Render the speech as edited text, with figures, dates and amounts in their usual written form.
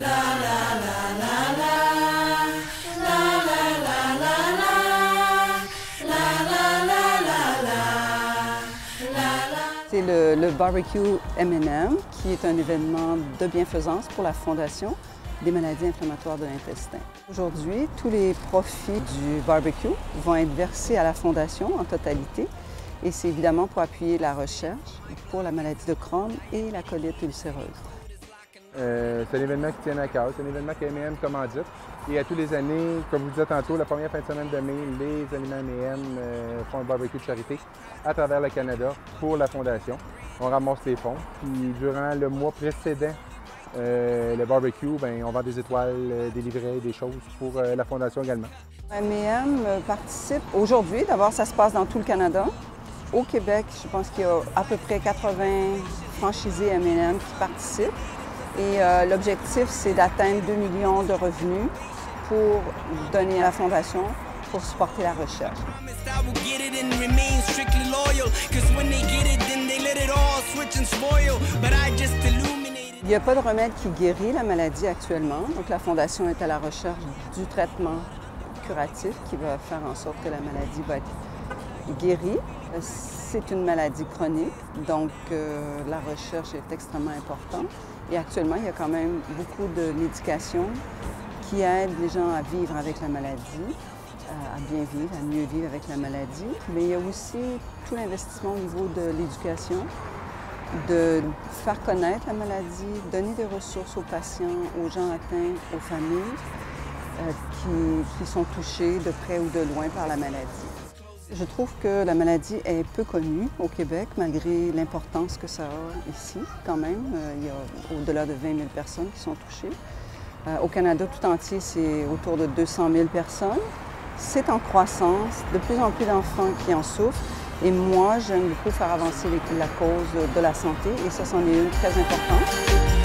C'est le barbecue M&M, qui est un événement de bienfaisance pour la Fondation des maladies inflammatoires de l'intestin. Aujourd'hui, tous les profits du barbecue vont être versés à la Fondation en totalité, et c'est évidemment pour appuyer la recherche pour la maladie de Crohn et la colite ulcéreuse. C'est un événement qui tient à cœur, c'est un événement que M&M commandite. Et à tous les années, comme je vous disais tantôt, la première fin de semaine de mai, les aliments M&M font un barbecue de charité à travers le Canada pour la Fondation. On ramasse les fonds. Puis durant le mois précédent le barbecue, on vend des étoiles, des livrets, des choses pour la Fondation également. M&M participe aujourd'hui. D'abord, ça se passe dans tout le Canada. Au Québec, je pense qu'il y a à peu près 80 franchisés M&M qui participent. Et l'objectif, c'est d'atteindre 2 millions de revenus pour donner à la Fondation pour supporter la recherche. Il n'y a pas de remède qui guérit la maladie actuellement, donc la Fondation est à la recherche du traitement curatif qui va faire en sorte que la maladie va être guérie. C'est une maladie chronique, donc la recherche est extrêmement importante. Et actuellement, il y a quand même beaucoup de médications qui aident les gens à vivre avec la maladie, à bien vivre, à mieux vivre avec la maladie. Mais il y a aussi tout l'investissement au niveau de l'éducation, de faire connaître la maladie, donner des ressources aux patients, aux gens atteints, aux familles qui sont touchés de près ou de loin par la maladie. Je trouve que la maladie est peu connue au Québec, malgré l'importance que ça a ici, quand même. Il y a au-delà de 20 000 personnes qui sont touchées. Au Canada tout entier, c'est autour de 200 000 personnes. C'est en croissance, de plus en plus d'enfants qui en souffrent. Et moi, j'aime beaucoup faire avancer la cause de la santé, et ça, c'en est une très importante.